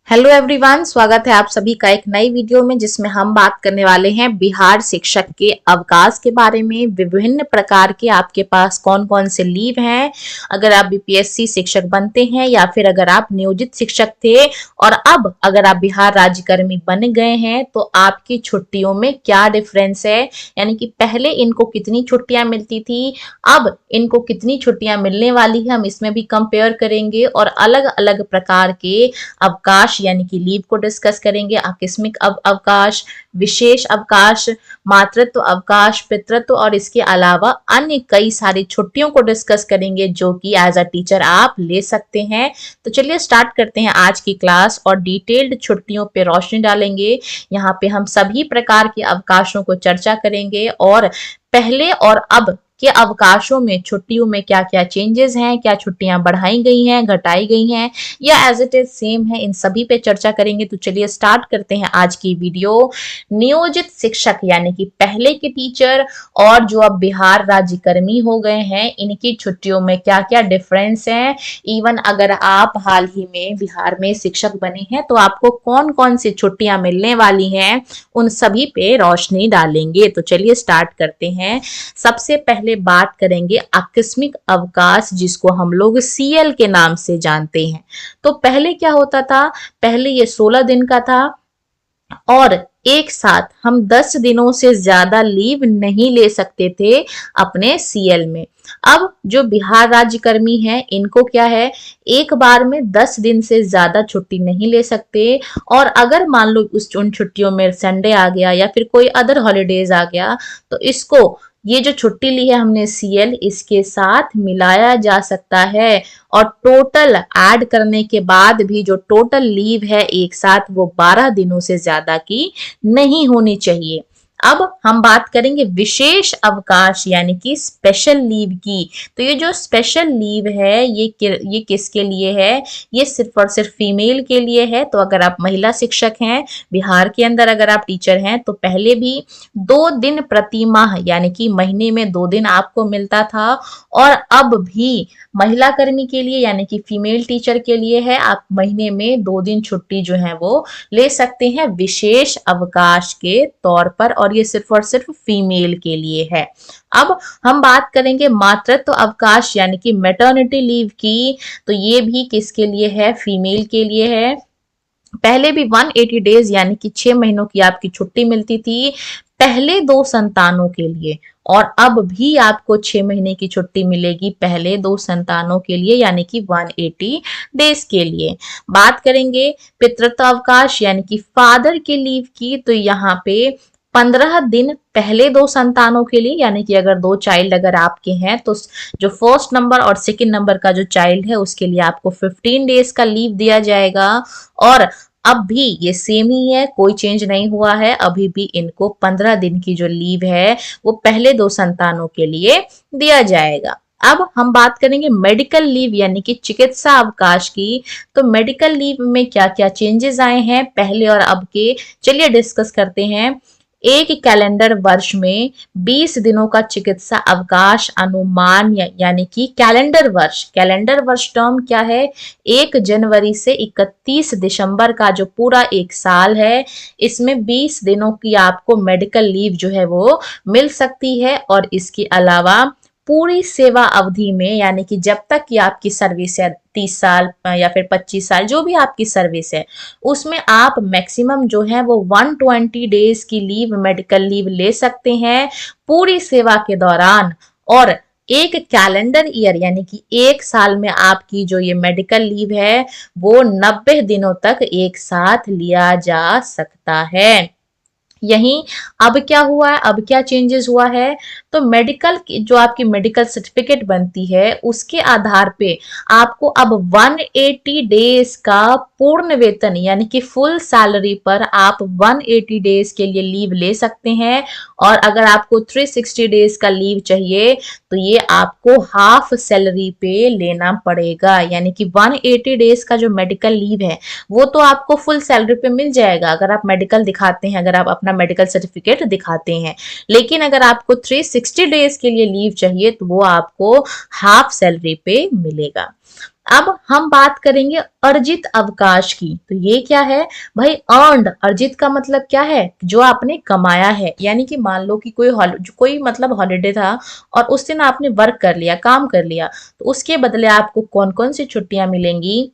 Hello everyone, स्वागत है आप सभी का एक नई वीडियो में जिसमें हम बात करने वाले हैं बिहार शिक्षक के अवकाश के बारे में। विभिन्न प्रकार के आपके पास कौन कौन से लीव हैं अगर आप बीपीएससी शिक्षक बनते हैं या फिर अगर आप नियोजित शिक्षक थे और अब अगर आप बिहार राज्यकर्मी बन गए हैं तो आपकी छुट्टियों में क्या डिफरेंस है। यानी कि पहले इनको कितनी छुट्टियां मिलती थी, अब इनको कितनी छुट्टियां मिलने वाली है, हम इसमें भी कंपेयर करेंगे और अलग अलग प्रकार के अवकाश यानी कि लीव को डिस्कस करेंगे। आकस्मिक अवकाश, विशेष अवकाश, मातृत्व अवकाश, पितृत्व और इसके अलावा अन्य कई सारी छुट्टियों को डिस्कस करेंगे जो कि एज अ टीचर आप ले सकते हैं। तो चलिए स्टार्ट करते हैं आज की क्लास और डिटेल्ड छुट्टियों पे रोशनी डालेंगे। यहाँ पे हम सभी प्रकार के अवकाशों को चर्चा करेंगे और पहले और अब के अवकाशों में छुट्टियों में क्या क्या चेंजेस हैं, क्या छुट्टियां बढ़ाई गई हैं, घटाई गई हैं या एज इट इज सेम है, इन सभी पे चर्चा करेंगे। तो चलिए स्टार्ट करते हैं आज की वीडियो। नियोजित शिक्षक यानी कि पहले के टीचर और जो अब बिहार राज्यकर्मी हो गए हैं, इनकी छुट्टियों में क्या क्या डिफरेंस है। इवन अगर आप हाल ही में बिहार में शिक्षक बने हैं तो आपको कौन कौन सी छुट्टियां मिलने वाली हैं, उन सभी पे रोशनी डालेंगे। तो चलिए स्टार्ट करते हैं। सबसे पहले बात करेंगे आकस्मिक अवकाश, जिसको हम लोग सीएल के नाम से जानते हैं। तो पहले क्या होता था, पहले ये 16 दिन का था और एक साथ हम 10 दिनों से ज्यादा लीव नहीं ले सकते थे अपने सीएल में। अब जो बिहार राज्यकर्मी हैं, इनको क्या है, एक बार में 10 दिन से ज्यादा छुट्टी नहीं ले सकते। और अगर मान लो उन छुट्टियों में संडे आ गया या फिर कोई अदर हॉलीडेज आ गया तो इसको, ये जो छुट्टी ली है हमने सीएल, इसके साथ मिलाया जा सकता है और टोटल ऐड करने के बाद भी जो टोटल लीव है एक साथ वो 12 दिनों से ज्यादा की नहीं होनी चाहिए। अब हम बात करेंगे विशेष अवकाश यानी कि स्पेशल लीव की। तो ये जो स्पेशल लीव है ये किसके लिए है, ये सिर्फ और सिर्फ फीमेल के लिए है। तो अगर आप महिला शिक्षक हैं, बिहार के अंदर अगर आप टीचर हैं, तो पहले भी 2 दिन प्रति माह यानी कि महीने में 2 दिन आपको मिलता था और अब भी महिला कर्मी के लिए यानी कि फीमेल टीचर के लिए है, आप महीने में 2 दिन छुट्टी जो है वो ले सकते हैं विशेष अवकाश के तौर पर, और ये सिर्फ और सिर्फ फीमेल के लिए है। अब हम बात करेंगे मातृत्व अवकाश यानी कि मैटरनिटी लीव की। तो ये भी किसके लिए है, फीमेल के लिए है। पहले भी 180 डेज यानी कि 6 महीनों की आपकी छुट्टी मिलती थी पहले 2 संतानों के लिए, और अब भी आपको 6 महीने की छुट्टी मिलेगी पहले 2 संतानों के लिए यानी कि 180 डेज के लिए। बात करेंगे पितृत्व अवकाश यानी कि फादर के लीव की। तो यहाँ पे 15 दिन पहले 2 संतानों के लिए यानी कि अगर 2 चाइल्ड अगर आपके हैं तो जो फर्स्ट नंबर और सेकंड नंबर का जो चाइल्ड है उसके लिए आपको 15 डेज का लीव दिया जाएगा। और अब भी ये सेम ही है, कोई चेंज नहीं हुआ है, अभी भी इनको 15 दिन की जो लीव है वो पहले 2 संतानों के लिए दिया जाएगा। अब हम बात करेंगे मेडिकल लीव यानी कि चिकित्सा अवकाश की। तो मेडिकल लीव में क्या क्या चेंजेस आए हैं पहले और अब के, चलिए डिस्कस करते हैं। एक कैलेंडर वर्ष में 20 दिनों का चिकित्सा अवकाश अनुमान यानी कि कैलेंडर वर्ष टर्म क्या है, 1 जनवरी से 31 दिसंबर का जो पूरा एक साल है, इसमें 20 दिनों की आपको मेडिकल लीव जो है वो मिल सकती है। और इसके अलावा पूरी सेवा अवधि में यानी कि जब तक कि आपकी सर्विस है 30 साल या फिर 25 साल जो भी आपकी सर्विस है, उसमें आप मैक्सिमम जो है वो 120 डेज की लीव मेडिकल लीव ले सकते हैं पूरी सेवा के दौरान। और एक कैलेंडर ईयर यानी कि एक साल में आपकी जो ये मेडिकल लीव है वो 90 दिनों तक एक साथ लिया जा सकता है। यही अब क्या हुआ है, अब क्या चेंजेस हुआ है, तो मेडिकल जो आपकी मेडिकल सर्टिफिकेट बनती है उसके आधार पे आपको अब 180 डेज का पूर्ण वेतन यानी कि फुल सैलरी पर आप 180 डेज के लिए लीव ले सकते हैं। और अगर आपको 360 डेज का लीव चाहिए तो ये आपको हाफ सैलरी पे लेना पड़ेगा। यानी कि 180 डेज का जो मेडिकल लीव है वो तो आपको फुल सैलरी पे मिल जाएगा अगर आप मेडिकल दिखाते हैं, अगर आप अपना मेडिकल सर्टिफिकेट दिखाते हैं। लेकिन अगर आपको 360 डेज के लिए लीव चाहिए तो वो आपको हाफ सैलरी पे मिलेगा। अब हम बात करेंगे अर्जित अवकाश की। तो ये क्या है भाई? अर्न्ड, अर्जित का मतलब क्या है? जो आपने कमाया है। यानी कि मान लो कि कोई मतलब हॉलिडे था और उस दिन आपने वर्क कर लिया, काम कर लिया, तो उसके बदले आपको कौन कौन सी छुट्टियां मिलेंगी?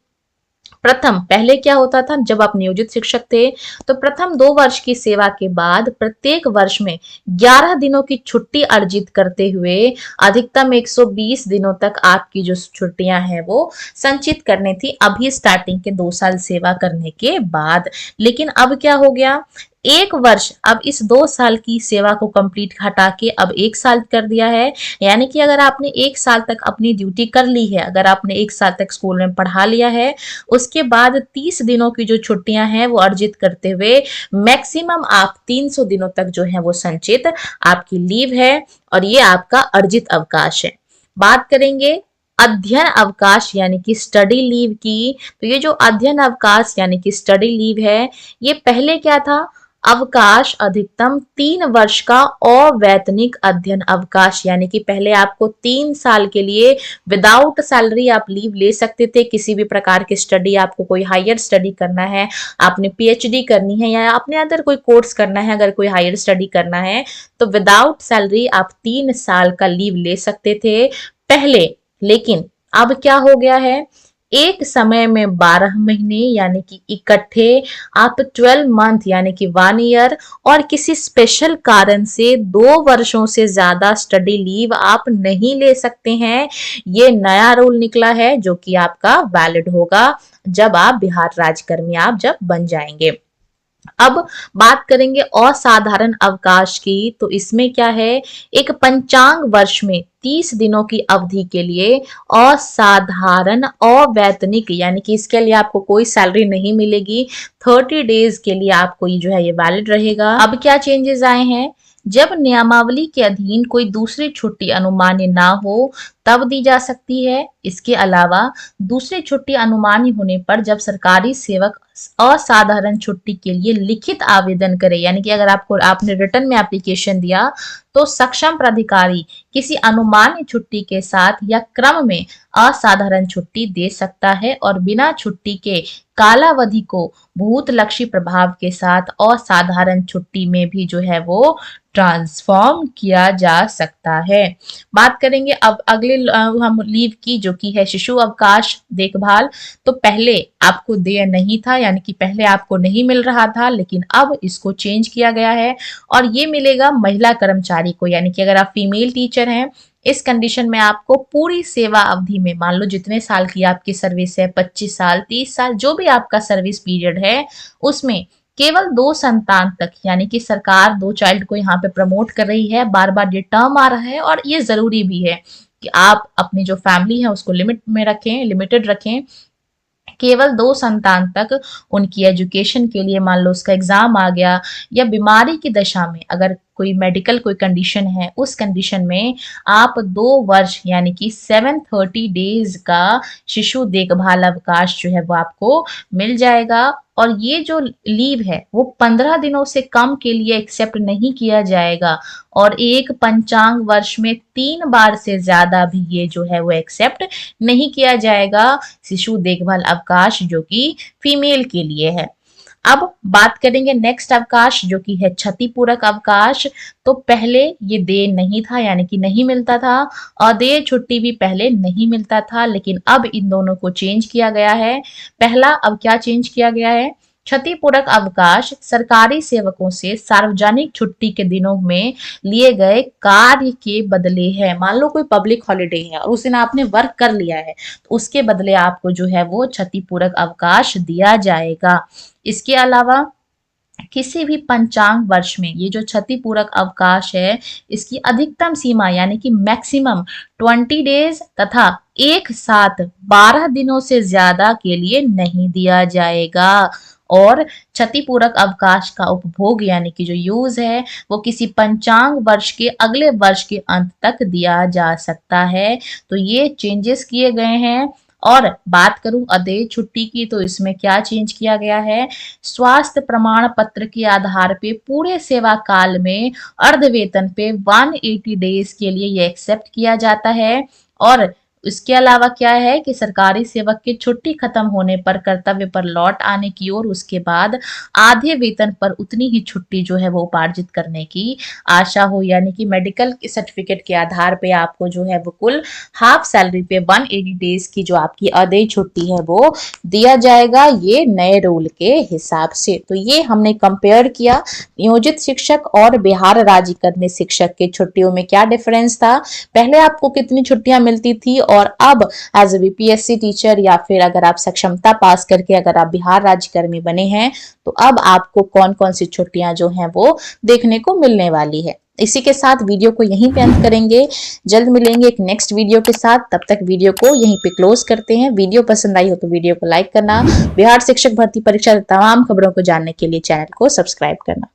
प्रथम, पहले क्या होता था जब आप नियोजित शिक्षक थे, तो प्रथम 2 वर्ष की सेवा के बाद प्रत्येक वर्ष में 11 दिनों की छुट्टी अर्जित करते हुए अधिकतम 120 दिनों तक आपकी जो छुट्टियां हैं वो संचित करनी थी, अभी स्टार्टिंग के 2 साल सेवा करने के बाद। लेकिन अब क्या हो गया? 1 वर्ष, अब इस 2 साल की सेवा को कंप्लीट हटा के अब 1 साल कर दिया है। यानी कि अगर आपने 1 साल तक अपनी ड्यूटी कर ली है, अगर आपने 1 साल तक स्कूल में पढ़ा लिया है, उसके बाद 30 दिनों की जो छुट्टियां हैं वो अर्जित करते हुए मैक्सिमम आप 300 दिनों तक जो है वो संचित आपकी लीव है, और ये आपका अर्जित अवकाश है। बात करेंगे अध्ययन अवकाश यानी कि स्टडी लीव की। तो ये जो अध्ययन अवकाश यानी कि स्टडी लीव है, ये पहले क्या था? अवकाश अधिकतम 3 वर्ष का अवैतनिक अध्ययन अवकाश। यानी कि पहले आपको 3 साल के लिए विदाउट सैलरी आप लीव ले सकते थे। किसी भी प्रकार की स्टडी, आपको कोई हायर स्टडी करना है, आपने पीएचडी करनी है या अपने अंदर कोई कोर्स करना है, अगर कोई हायर स्टडी करना है, तो विदाउट सैलरी आप 3 साल का लीव ले सकते थे पहले। लेकिन अब क्या हो गया है? एक समय में 12 महीने यानी कि इकट्ठे आप 12 मंथ यानी कि 1 ईयर और किसी स्पेशल कारण से 2 वर्षों से ज्यादा स्टडी लीव आप नहीं ले सकते हैं। ये नया रूल निकला है जो कि आपका वैलिड होगा जब आप बिहार राज्यकर्मी आप जब बन जाएंगे। अब बात करेंगे असाधारण अवकाश की। तो इसमें क्या है? एक पंचांग वर्ष में 30 दिनों की अवधि के लिए असाधारण अवैतनिक, यानी कि इसके लिए आपको कोई सैलरी नहीं मिलेगी, 30 डेज के लिए आपको ये जो है ये वैलिड रहेगा। अब क्या चेंजेस आए हैं? जब नियमावली के अधीन कोई दूसरी छुट्टी अनुमान्य ना हो तब दी जा सकती है। इसके अलावा दूसरी छुट्टी अनुमान्य होने पर जब सरकारी सेवक असाधारण छुट्टी के लिए लिखित आवेदन करे, यानी कि अगर आपने रिटर्न में एप्लीकेशन दिया, तो सक्षम प्राधिकारी किसी अनुमान्य छुट्टी के साथ या क्रम में असाधारण छुट्टी दे सकता है और बिना छुट्टी के कालावधि को भूतलक्षी प्रभाव के साथ असाधारण छुट्टी में भी जो है वो ट्रांसफॉर्म किया जा सकता है। बात करेंगे अब अगले हम लीव की, जो कि है शिशु अवकाश देखभाल। तो पहले आपको देय नहीं था, यानी कि पहले आपको नहीं मिल रहा था, लेकिन अब इसको चेंज किया गया है और ये मिलेगा महिला कर्मचारी को। यानी कि अगर आप फीमेल टीचर हैं, इस कंडीशन में आपको पूरी सेवा अवधि में, मान लो जितने साल की आपकी सर्विस है, 25 साल, 30 साल, जो भी आपका सर्विस पीरियड है, उसमें केवल 2 संतान तक, यानी कि सरकार 2 चाइल्ड को यहाँ पे प्रमोट कर रही है, बार बार ये टर्म आ रहा है और ये जरूरी भी है कि आप अपनी जो फैमिली है उसको लिमिट में रखें, लिमिटेड रखें। केवल 2 संतान तक उनकी एजुकेशन के लिए, मान लो उसका एग्जाम आ गया या बीमारी की दशा में अगर कोई मेडिकल कोई कंडीशन है, उस कंडीशन में आप 2 वर्ष यानी कि 730 डेज का शिशु देखभाल अवकाश जो है वो आपको मिल जाएगा। और ये जो लीव है वो 15 दिनों से कम के लिए एक्सेप्ट नहीं किया जाएगा और एक पंचांग वर्ष में 3 बार से ज्यादा भी ये जो है वो एक्सेप्ट नहीं किया जाएगा, शिशु देखभाल अवकाश जो कि फीमेल के लिए है। अब बात करेंगे नेक्स्ट अवकाश जो कि है क्षतिपूरक अवकाश। तो पहले ये देय नहीं था, यानी कि नहीं मिलता था, अदेय छुट्टी भी पहले नहीं मिलता था, लेकिन अब इन दोनों को चेंज किया गया है। पहला अब क्या चेंज किया गया है? क्षतिपूरक अवकाश सरकारी सेवकों से सार्वजनिक छुट्टी के दिनों में लिए गए कार्य के बदले है। मान लो कोई पब्लिक हॉलिडे है और उस दिन आपने वर्क कर लिया है, तो उसके बदले आपको जो है वो क्षतिपूरक अवकाश दिया जाएगा। इसके अलावा किसी भी पंचांग वर्ष में ये जो क्षतिपूरक अवकाश है, इसकी अधिकतम सीमा यानी कि मैक्सिमम 20 डेज तथा एक साथ 12 दिनों से ज्यादा के लिए नहीं दिया जाएगा। और क्षतिपूरक अवकाश का उपभोग यानी कि जो यूज है वो किसी पंचांग वर्ष के अगले वर्ष के अंत तक दिया जा सकता है। तो ये चेंजेस किए गए हैं। और बात करूं अदेय छुट्टी की, तो इसमें क्या चेंज किया गया है? स्वास्थ्य प्रमाण पत्र के आधार पे पूरे सेवा काल में अर्ध वेतन पे 180 डेज के लिए ये एक्सेप्ट किया जाता है और इसके अलावा क्या है कि सरकारी सेवक की छुट्टी खत्म होने पर कर्तव्य पर लौट आने की और उसके बाद आधे वेतन पर उतनी ही छुट्टी जो है वो उपार्जित करने की आशा हो, यानी कि मेडिकल सर्टिफिकेट के आधार पे आपको जो है वो कुल हाफ सैलरी पे 180 डेज की जो आपकी अदेय छुट्टी है वो दिया जाएगा, ये नए रूल के हिसाब से। तो ये हमने कंपेयर किया नियोजित शिक्षक और बिहार राज्य कर्मी शिक्षक की छुट्टियों में क्या डिफरेंस था, पहले आपको कितनी छुट्टियां मिलती थी और अब एज ए बीपीएससी टीचर या फिर अगर आप सक्षमता पास करके अगर आप बिहार राज्य कर्मी बने हैं तो अब आपको कौन कौन सी छुट्टियां जो हैं वो देखने को मिलने वाली है। इसी के साथ वीडियो को यहीं पे अंत करेंगे, जल्द मिलेंगे एक नेक्स्ट वीडियो के साथ, तब तक वीडियो को यहीं पे क्लोज करते हैं। वीडियो पसंद आई हो तो वीडियो को लाइक करना, बिहार शिक्षक भर्ती परीक्षा तमाम खबरों को जानने के लिए चैनल को सब्सक्राइब करना।